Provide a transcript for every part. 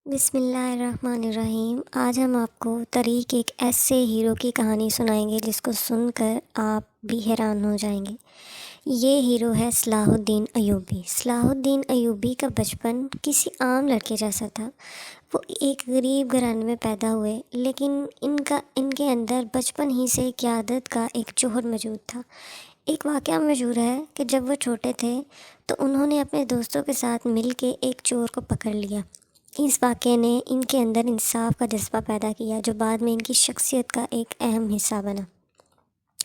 بسم اللہ الرحمن الرحیم۔ آج ہم آپ کو طریق ایک ایسے ہیرو کی کہانی سنائیں گے جس کو سن کر آپ بھی حیران ہو جائیں گے۔ یہ ہیرو ہے صلاح الدین ایوبی۔ صلاح الدین ایوبی کا بچپن کسی عام لڑکے جیسا تھا۔ وہ ایک غریب گھرانے میں پیدا ہوئے، لیکن ان کے اندر بچپن ہی سے قیادت کا ایک جوہر موجود تھا۔ ایک واقعہ مشہور ہے کہ جب وہ چھوٹے تھے تو انہوں نے اپنے دوستوں کے ساتھ مل کے ایک چور کو پکڑ لیا۔ اس واقعے نے ان کے اندر انصاف کا جذبہ پیدا کیا، جو بعد میں ان کی شخصیت کا ایک اہم حصہ بنا۔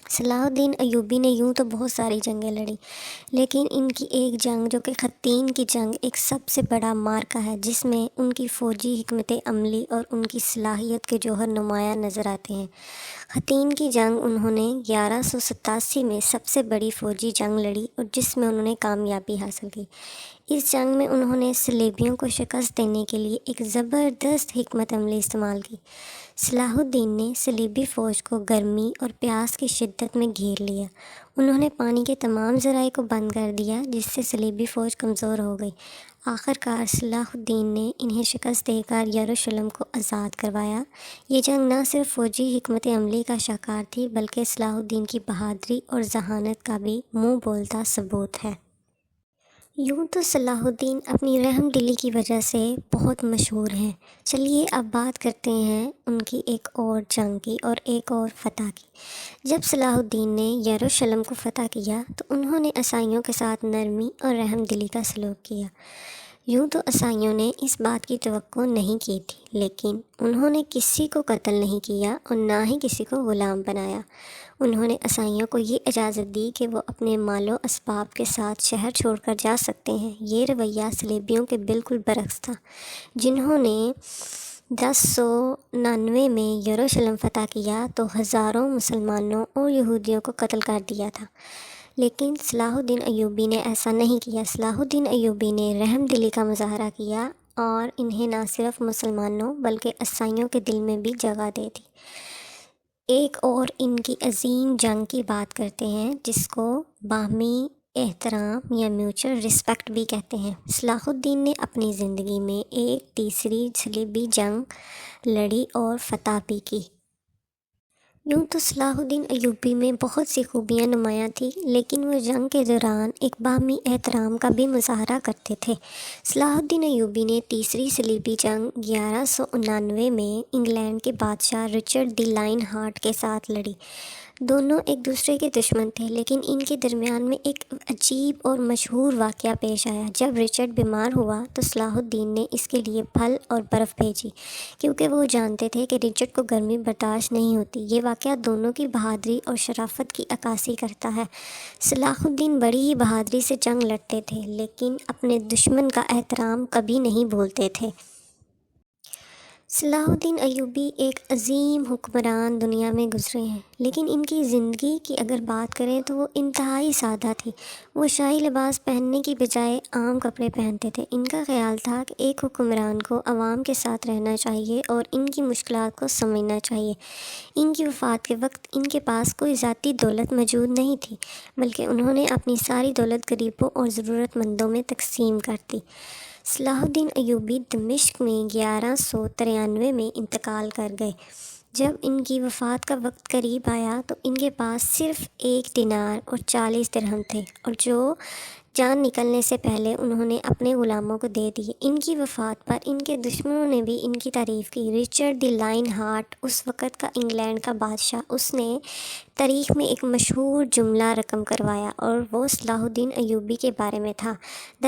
صلاح الدین ایوبی نے یوں تو بہت ساری جنگیں لڑی، لیکن ان کی ایک جنگ جو کہ حطین کی جنگ ایک سب سے بڑا معرکہ ہے، جس میں ان کی فوجی حکمت عملی اور ان کی صلاحیت کے جوہر نمایاں نظر آتے ہیں۔ حطین کی جنگ انہوں نے 1187 میں سب سے بڑی فوجی جنگ لڑی اور جس میں انہوں نے کامیابی حاصل کی۔ اس جنگ میں انہوں نے صلیبیوں کو شکست دینے کے لیے ایک زبردست حکمت عملی استعمال کی۔ صلاح الدین نے صلیبی فوج کو گرمی اور پیاس کی شدت میں گھیر لیا۔ انہوں نے پانی کے تمام ذرائع کو بند کر دیا، جس سے صلیبی فوج کمزور ہو گئی۔ آخرکار صلاح الدین نے انہیں شکست دے کر یروشلم کو آزاد کروایا۔ یہ جنگ نہ صرف فوجی حکمت عملی کا شاہکار تھی، بلکہ صلاح الدین کی بہادری اور ذہانت کا بھی منہ بولتا ثبوت ہے۔ یوں تو صلاح الدین اپنی رحم دلی کی وجہ سے بہت مشہور ہیں۔ چلیے اب بات کرتے ہیں ان کی ایک اور جنگ کی اور ایک اور فتح کی۔ جب صلاح الدین نے یروشلم کو فتح کیا تو انہوں نے عیسائیوں کے ساتھ نرمی اور رحم دلی کا سلوک کیا۔ یوں تو عیسائیوں نے اس بات کی توقع نہیں کی تھی، لیکن انہوں نے کسی کو قتل نہیں کیا اور نہ ہی کسی کو غلام بنایا۔ انہوں نے عیسائیوں کو یہ اجازت دی کہ وہ اپنے مال و اسباب کے ساتھ شہر چھوڑ کر جا سکتے ہیں۔ یہ رویہ صلیبیوں کے بالکل برعکس تھا، جنہوں نے 1099 میں یروشلم فتح کیا تو ہزاروں مسلمانوں اور یہودیوں کو قتل کر دیا تھا، لیکن صلاح الدین ایوبی نے ایسا نہیں کیا۔ صلاح الدین ایوبی نے رحم دلی کا مظاہرہ کیا اور انہیں نہ صرف مسلمانوں بلکہ عیسائیوں کے دل میں بھی جگہ دے دی۔ ایک اور ان کی عظیم جنگ کی بات کرتے ہیں، جس کو باہمی احترام یا میوچل رسپیکٹ بھی کہتے ہیں۔ صلاح الدین نے اپنی زندگی میں ایک تیسری صلیبی جنگ لڑی اور فتح بھی کی۔ یوں تو صلاح الدین ایوبی میں بہت سی خوبیاں نمایاں تھیں، لیکن وہ جنگ کے دوران ایک باہمی احترام کا بھی مظاہرہ کرتے تھے۔ صلاح الدین ایوبی نے تیسری صلیبی جنگ 1199 میں انگلینڈ کے بادشاہ رچرڈ دی لائن ہارٹ کے ساتھ لڑی۔ دونوں ایک دوسرے کے دشمن تھے، لیکن ان کے درمیان میں ایک عجیب اور مشہور واقعہ پیش آیا۔ جب رچرڈ بیمار ہوا تو صلاح الدین نے اس کے لیے پھل اور برف بھیجی، کیونکہ وہ جانتے تھے کہ رچرڈ کو گرمی برداشت نہیں ہوتی۔ یہ واقعہ دونوں کی بہادری اور شرافت کی عکاسی کرتا ہے۔ صلاح الدین بڑی ہی بہادری سے جنگ لڑتے تھے، لیکن اپنے دشمن کا احترام کبھی نہیں بھولتے تھے۔ صلاح الدین ایوبی ایک عظیم حکمران دنیا میں گزرے ہیں، لیکن ان کی زندگی کی اگر بات کریں تو وہ انتہائی سادہ تھی۔ وہ شاہی لباس پہننے کی بجائے عام کپڑے پہنتے تھے۔ ان کا خیال تھا کہ ایک حکمران کو عوام کے ساتھ رہنا چاہیے اور ان کی مشکلات کو سمجھنا چاہیے۔ ان کی وفات کے وقت ان کے پاس کوئی ذاتی دولت موجود نہیں تھی، بلکہ انہوں نے اپنی ساری دولت غریبوں اور ضرورت مندوں میں تقسیم کر دی۔ صلاح الدین ایوبی دمشق میں 1193 میں انتقال کر گئے۔ جب ان کی وفات کا وقت قریب آیا تو ان کے پاس صرف 1 دینار اور 40 درہم تھے، اور جو جان نکلنے سے پہلے انہوں نے اپنے غلاموں کو دے دیے۔ ان کی وفات پر ان کے دشمنوں نے بھی ان کی تعریف کی۔ رچرڈ دی لائن ہارٹ اس وقت کا انگلینڈ کا بادشاہ، اس نے تاریخ میں ایک مشہور جملہ رقم کروایا اور وہ صلاح الدین ایوبی کے بارے میں تھا۔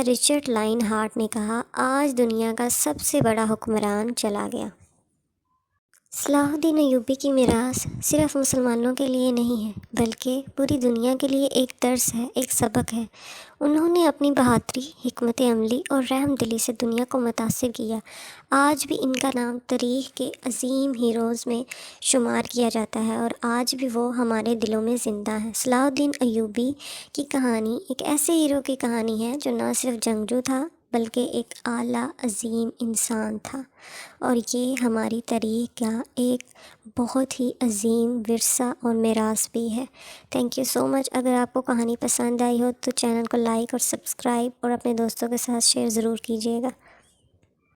رچرڈ لائن ہارٹ نے کہا، آج دنیا کا سب سے بڑا حکمران چلا گیا۔ صلاح الدین ایوبی کی میراث صرف مسلمانوں کے لیے نہیں ہے، بلکہ پوری دنیا کے لیے ایک درس ہے، ایک سبق ہے۔ انہوں نے اپنی بہادری، حکمت عملی اور رحم دلی سے دنیا کو متاثر کیا۔ آج بھی ان کا نام تاریخ کے عظیم ہیروز میں شمار کیا جاتا ہے اور آج بھی وہ ہمارے دلوں میں زندہ ہے۔ صلاح الدین ایوبی کی کہانی ایک ایسے ہیرو کی کہانی ہے جو نہ صرف جنگجو تھا بلکہ ایک اعلیٰ عظیم انسان تھا، اور یہ ہماری تاریخ کا ایک بہت ہی عظیم ورثہ اور میراث بھی ہے۔ تھینک یو سو مچ۔ اگر آپ کو کہانی پسند آئی ہو تو چینل کو لائک اور سبسکرائب اور اپنے دوستوں کے ساتھ شیئر ضرور کیجیے گا۔